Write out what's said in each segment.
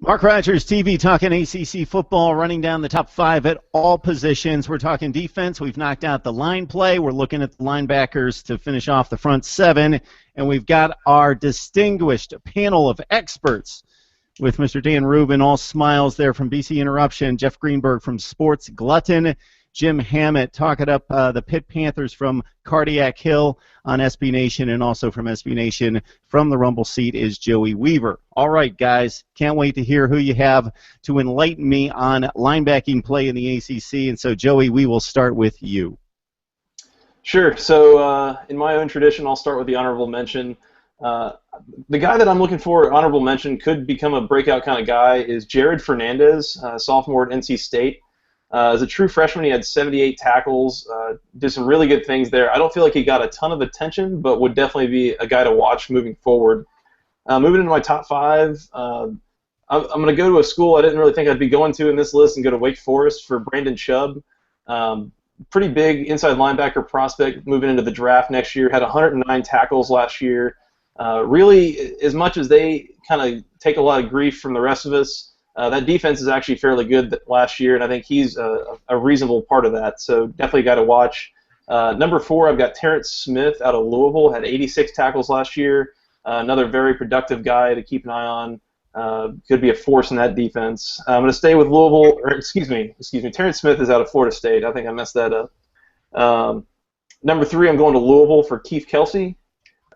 Mark Rogers TV talking ACC football, running down the top 5 at all positions. We're talking defense. We've knocked out the line play. We're looking at the linebackers to finish off the front 7. And we've got our distinguished panel of experts with Mr. Dan Rubin, all smiles there from BC Interruption, Jeff Greenberg from Sports Glutton, Jim Hammett talking up the Pitt Panthers from Cardiac Hill on SB Nation, and also from SB Nation from the Rumble seat is Joey Weaver. All right, guys, can't wait to hear who you have to enlighten me on linebacking play in the ACC. And so, Joey, we will start with you. Sure. So, in my own tradition, I'll start with the honorable mention. The guy that I'm looking for, honorable mention, could become a breakout kind of guy is Jared Fernandez, sophomore at NC State. As a true freshman, he had 78 tackles, did some really good things there. I don't feel like he got a ton of attention, but would definitely be a guy to watch moving forward. Moving into my top 5, I'm going to go to a school I didn't really think I'd be going to in this list and go to Wake Forest for Brandon Chubb. Pretty big inside linebacker prospect moving into the draft next year. Had 109 tackles last year. Really, as much as they kind of take a lot of grief from the rest of us, that defense is actually fairly good last year, and I think he's a reasonable part of that. So definitely got to watch. Number 4, I've got Terrance Smith out of Louisville. Had 86 tackles last year. Another very productive guy to keep an eye on. Could be a force in that defense. I'm going to stay with Louisville. Or excuse me. Terrance Smith is out of Florida State. I think I messed that up. Number 3, I'm going to Louisville for Keith Kelsey.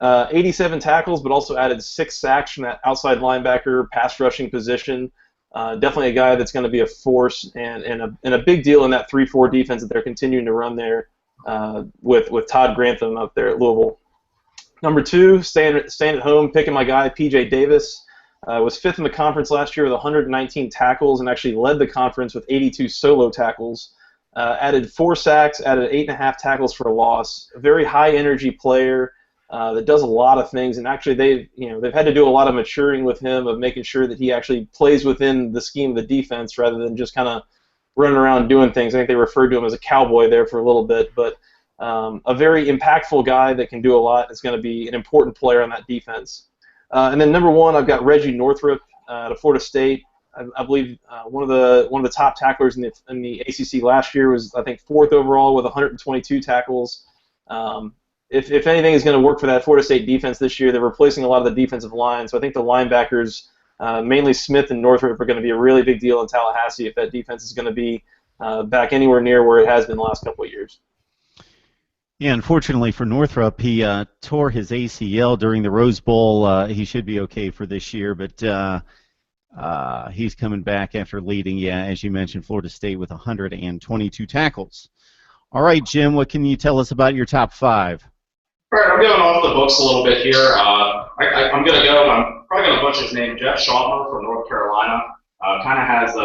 87 tackles, but also added 6 sacks from that outside linebacker pass rushing position. Definitely a guy that's going to be a force and a big deal in that 3-4 defense that they're continuing to run there with Todd Grantham up there at Louisville. Number 2, staying at home, picking my guy, P.J. Davis. Was 5th in the conference last year with 119 tackles and actually led the conference with 82 solo tackles. Added 4 sacks, added 8.5 tackles for a loss. A very high-energy player. That does a lot of things, and actually they've had to do a lot of maturing with him of making sure that he actually plays within the scheme of the defense rather than just kind of running around doing things. I think they referred to him as a cowboy there for a little bit, but a very impactful guy that can do a lot. Is going to be an important player on that defense. And then number 1, I've got Reggie Northrup out of Florida State. I believe one of the top tacklers in the ACC last year was, I think, 4th overall with 122 tackles. If anything is going to work for that Florida State defense this year, they're replacing a lot of the defensive line. So I think the linebackers, mainly Smith and Northrup, are going to be a really big deal in Tallahassee if that defense is going to be back anywhere near where it has been the last couple of years. Yeah, unfortunately for Northrup, he tore his ACL during the Rose Bowl. He should be okay for this year, but he's coming back after leading, as you mentioned, Florida State with 122 tackles. All right, Jim, what can you tell us about your top 5? All right, I'm going off the books a little bit here. I'm going to go, I'm probably going to butcher his name, Jeff Schautner from North Carolina. Kind of has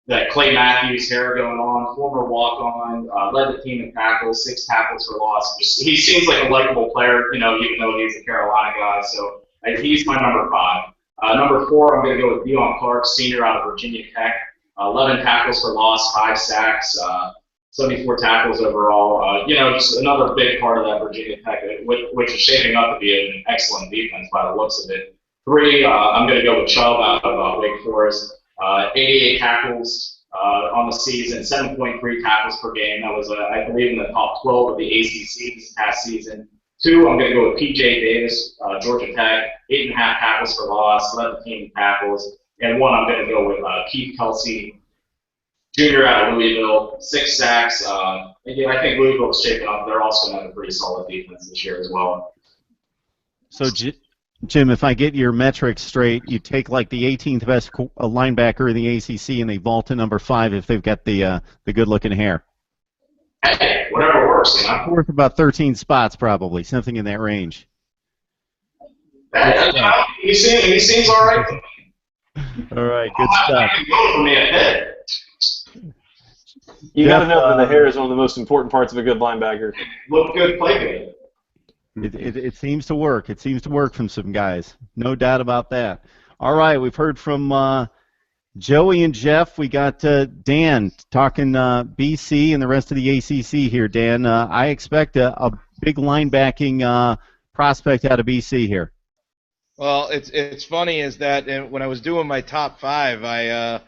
that Clay Matthews hair going on, former walk-on, led the team in tackles, 6 tackles for loss. He seems like a likable player, even though he's a Carolina guy, so he's my number 5. Number 4, I'm going to go with Deon, Clarke, senior out of Virginia Tech. 11 tackles for loss, 5 sacks. 74 tackles overall. Just another big part of that Virginia Tech, which is shaping up to be an excellent defense by the looks of it. 3, I'm going to go with Chubb out of Wake Forest. 88 tackles on the season, 7.3 tackles per game. That was, I believe, in the top 12 of the ACC this past season. 2, I'm going to go with P.J. Davis, Georgia Tech, 8.5 tackles for loss, led the team in tackles. And 1, I'm going to go with Keith Kelsey, junior out of Louisville, 6 sacks. Again, I think Louisville is shaping up. They're also going to have a pretty solid defense this year as well. So, Jim, if I get your metrics straight, you take like the 18th best linebacker in the ACC and they vault to number 5 if they've got the good-looking hair. Hey, whatever works, Worth about 13 spots, probably, something in that range. He seems all right to me. All right, good stuff. You got to know that the hair is one of the most important parts of a good linebacker. Look good, play good. It seems to work. It seems to work from some guys. No doubt about that. All right, we've heard from Joey and Jeff. We got Dan talking BC and the rest of the ACC here. Dan, I expect a big linebacking prospect out of BC here. Well, it's funny is that when I was doing my top five, I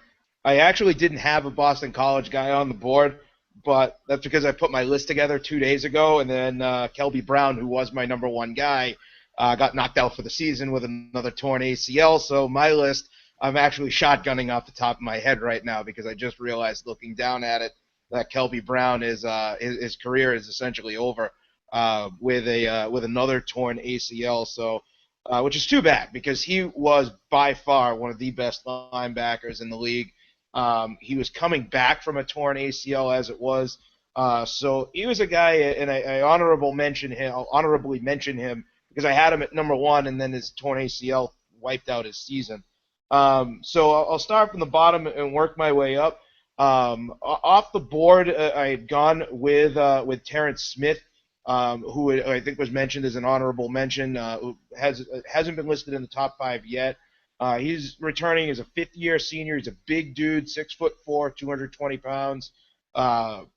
actually didn't have a Boston College guy on the board, but that's because I put my list together 2 days ago, and then Kelby Brown, who was my number one guy, got knocked out for the season with another torn ACL. So my list, I'm actually shotgunning off the top of my head right now because I just realized looking down at it that Kelby Brown is his career is essentially over with another torn ACL. So. Which is too bad because he was by far one of the best linebackers in the league. He was coming back from a torn ACL as it was, so he was a guy, and I honorably mention him because I had him at number one, and then his torn ACL wiped out his season. So I'll start from the bottom and work my way up. Off the board, I had gone with Terrance Smith, who I think was mentioned as an honorable mention, who hasn't been listed in the top five yet. He's returning as a fifth-year senior. He's a big dude, 6'4", 220 pounds.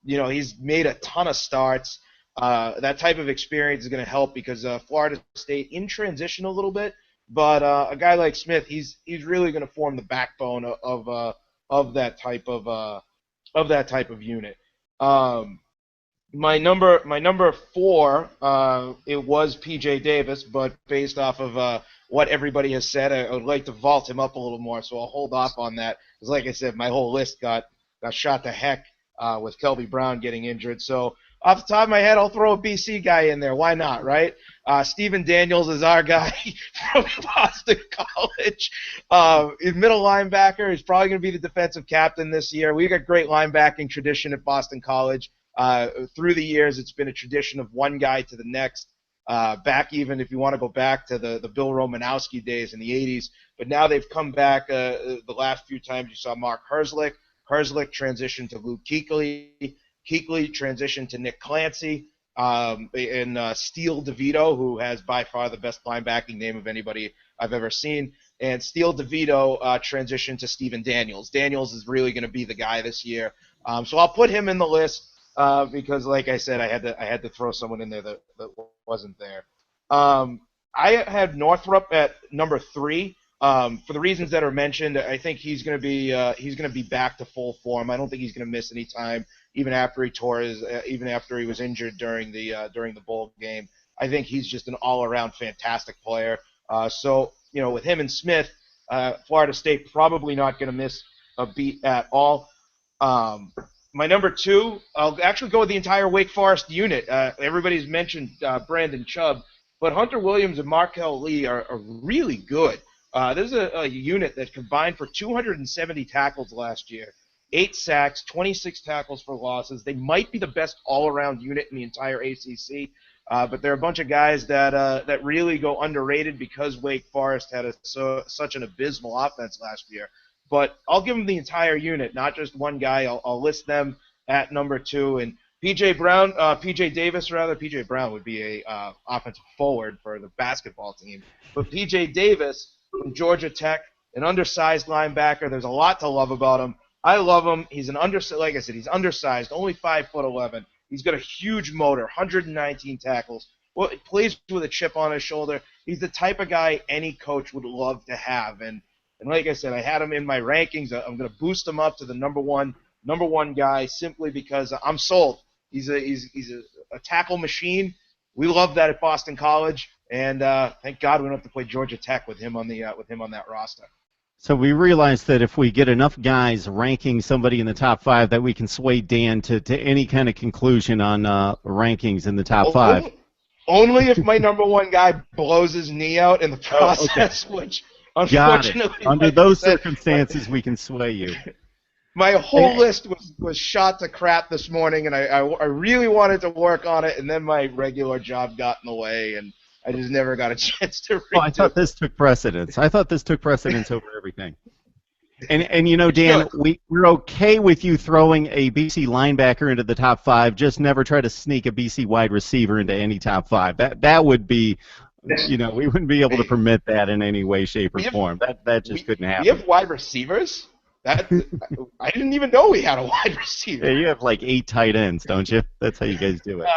He's made a ton of starts. That type of experience is going to help because Florida State in transition a little bit, but a guy like Smith, he's really going to form the backbone of that type of unit. My number four, it was P.J. Davis, but based off of what everybody has said, I would like to vault him up a little more, so I'll hold off on that. Because like I said, my whole list got shot to heck with Kelby Brown getting injured. So off the top of my head, I'll throw a BC guy in there. Why not, right? Stephen Daniels is our guy from Boston College. His middle linebacker. He's probably going to be the defensive captain this year. We've got great linebacking tradition at Boston College. Through the years, it's been a tradition of one guy to the next. Back even if you want to go back to the Bill Romanowski days in the 80s. But now they've come back the last few times you saw Mark Herzlich. Herzlich transitioned to Luke Kuechly. Kuechly transitioned to Nick Clancy. And Steele DeVito, who has by far the best linebacking name of anybody I've ever seen. And Steele DeVito transitioned to Stephen Daniels. Daniels is really going to be the guy this year. So I'll put him in the list. Because, like I said, I had to throw someone in there that wasn't there. I had Northrup at number 3 for the reasons that are mentioned. I think he's going to be back to full form. I don't think he's going to miss any time, even after he was injured during the bowl game. I think he's just an all-around fantastic player. So with him and Smith, Florida State probably not going to miss a beat at all. My number 2, I'll actually go with the entire Wake Forest unit. Everybody's mentioned Brandon Chubb, but Hunter Williams and Markel Lee are really good. This is a unit that combined for 270 tackles last year, 8 sacks, 26 tackles for losses. They might be the best all-around unit in the entire ACC, but they're a bunch of guys that really go underrated because Wake Forest had such an abysmal offense last year. But I'll give them the entire unit, not just one guy. I'll list them at number 2. And P.J. Davis, P.J. Brown would be a offensive forward for the basketball team. But P.J. Davis from Georgia Tech, an undersized linebacker. There's a lot to love about him. I love him. He's like I said, he's undersized, only 5'11". He's got a huge motor, 119 tackles. Well, he plays with a chip on his shoulder. He's the type of guy any coach would love to have. And like I said, I had him in my rankings. I'm going to boost him up to the number one guy simply because I'm sold. He's a tackle machine. We love that at Boston College, and thank God we don't have to play Georgia Tech with him on that roster. So we realize that if we get enough guys ranking somebody in the top 5, that we can sway Dan to any kind of conclusion on rankings in the top 5. Only if my number one guy blows his knee out in the process, which. Unfortunately, under those circumstances, we can sway you. My whole list was shot to crap this morning, and I really wanted to work on it, and then my regular job got in the way, and I just never got a chance to read it. I thought this took precedence. Over everything. And Dan, we're okay with you throwing a BC linebacker into the top 5. Just never try to sneak a BC wide receiver into any top 5. That would be. We wouldn't be able to permit that in any way, shape, or form. That just couldn't happen. We have wide receivers? I didn't even know we had a wide receiver. Yeah, you have like 8 tight ends, don't you? That's how you guys do it.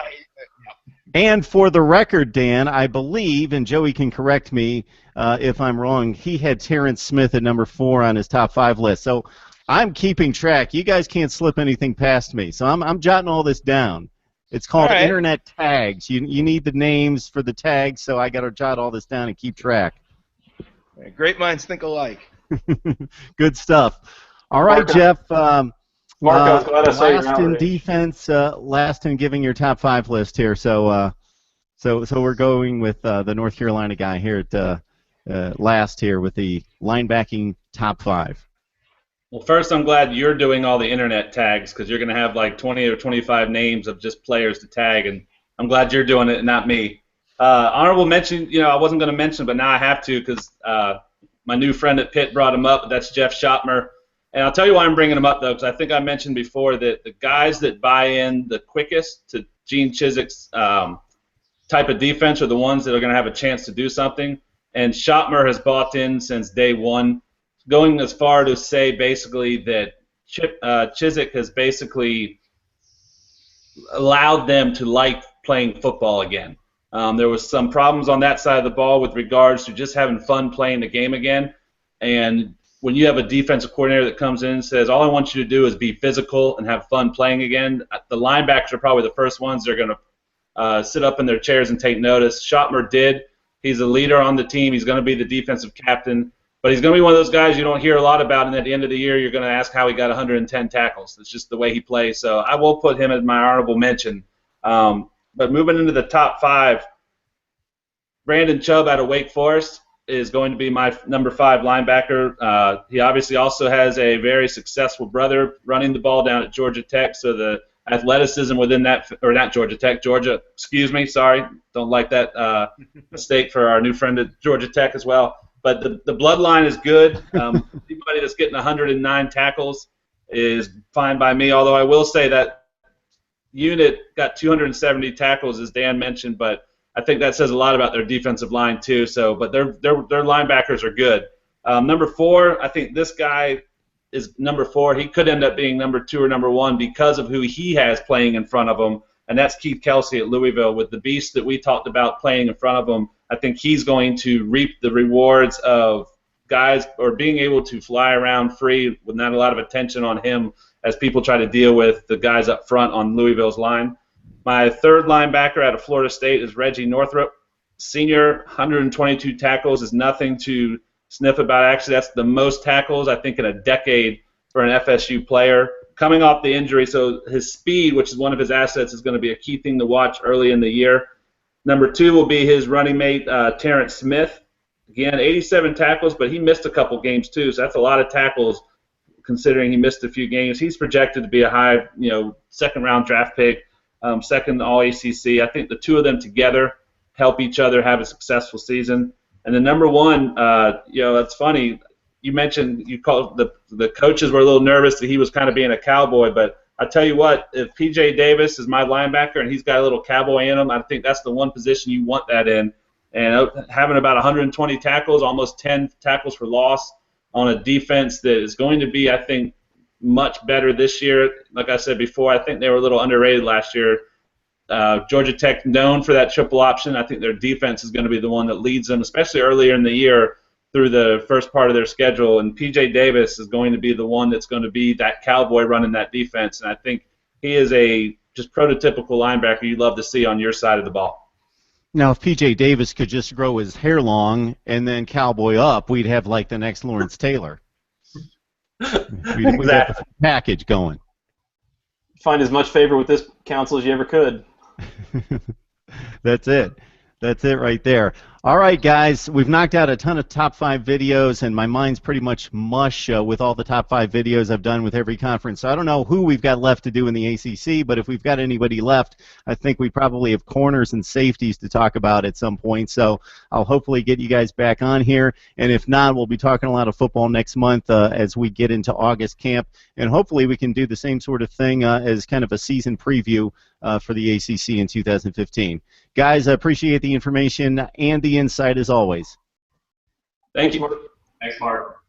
And for the record, Dan, I believe, and Joey can correct me if I'm wrong, he had Terrance Smith at number 4 on his top 5 list. So I'm keeping track. You guys can't slip anything past me. So I'm jotting all this down. It's called internet tags. You need the names for the tags, so I got to jot all this down and keep track. Great minds think alike. Good stuff. All right, Mark, Jeff. Mark, I was glad I saw your last in outrage. defense, last in giving your top 5 list here. So we're going with the North Carolina guy here at last here with the linebacking top 5. Well, first, I'm glad you're doing all the internet tags because you're going to have like 20 or 25 names of just players to tag, and I'm glad you're doing it and not me. Honorable mention, I wasn't going to mention, but now I have to because my new friend at Pitt brought him up. That's Jeff Schottmer. And I'll tell you why I'm bringing him up, though, because I think I mentioned before that the guys that buy in the quickest to Gene Chizik's type of defense are the ones that are going to have a chance to do something. And Schottmer has bought in since day one, going as far to say basically that Chizik has basically allowed them to like playing football again. There was some problems on that side of the ball with regards to just having fun playing the game again. And when you have a defensive coordinator that comes in and says, all I want you to do is be physical and have fun playing again, the linebackers are probably the first ones that are going to sit up in their chairs and take notice. Schottmer did. He's a leader on the team. He's going to be the defensive captain. But he's going to be one of those guys you don't hear a lot about, and at the end of the year you're going to ask how he got 110 tackles. That's just the way he plays. So I will put him as my honorable mention. But moving into the top 5, Brandon Chubb out of Wake Forest is going to be my number 5 linebacker. He obviously also has a very successful brother running the ball down at Georgia Tech, so the athleticism within that, or not Georgia Tech, Georgia, excuse me, sorry, don't like that mistake for our new friend at Georgia Tech as well. But the bloodline is good. Anybody that's getting 109 tackles is fine by me, although I will say that unit got 270 tackles, as Dan mentioned, but I think that says a lot about their defensive line too. So, but their linebackers are good. Number 4, I think this guy is number 4. He could end up being number 2 or number 1 because of who he has playing in front of him, and that's Keith Kelsey at Louisville. With the beast that we talked about playing in front of him, I think he's going to reap the rewards of guys or being able to fly around free with not a lot of attention on him as people try to deal with the guys up front on Louisville's line. My 3rd linebacker out of Florida State is Reggie Northrup. Senior, 122 tackles is nothing to sniff about. Actually, that's the most tackles, I think, in a decade for an FSU player. Coming off the injury, so his speed, which is one of his assets, is going to be a key thing to watch early in the year. Number 2 will be his running mate, Terrance Smith. Again, 87 tackles, but he missed a couple games too, so that's a lot of tackles considering he missed a few games. He's projected to be a high, second-round draft pick, second All ACC. I think the two of them together help each other have a successful season. And then number 1, that's funny. You mentioned you called the coaches were a little nervous that he was kind of being a cowboy, but I tell you what, if P.J. Davis is my linebacker and he's got a little cowboy in him, I think that's the one position you want that in. And having about 120 tackles, almost 10 tackles for loss on a defense that is going to be, I think, much better this year. Like I said before, I think they were a little underrated last year. Georgia Tech, known for that triple option. I think their defense is going to be the one that leads them, especially earlier in the year through the first part of their schedule. And P.J. Davis is going to be the one that's going to be that cowboy running that defense. And I think he is a just prototypical linebacker you'd love to see on your side of the ball. Now, if P.J. Davis could just grow his hair long and then cowboy up, we'd have like the next Lawrence Taylor. We'd have the package going. Find as much favor with this council as you ever could. That's it. That's it right there. All right, guys, we've knocked out a ton of top 5 videos, and my mind's pretty much mush with all the top 5 videos I've done with every conference. So I don't know who we've got left to do in the ACC, but if we've got anybody left, I think we probably have corners and safeties to talk about at some point. So I'll hopefully get you guys back on here, and if not, we'll be talking a lot of football next month as we get into August camp, and hopefully we can do the same sort of thing as kind of a season preview for the ACC in 2015. Guys, I appreciate the information and the insight as always. Thank you. Thanks, Mark.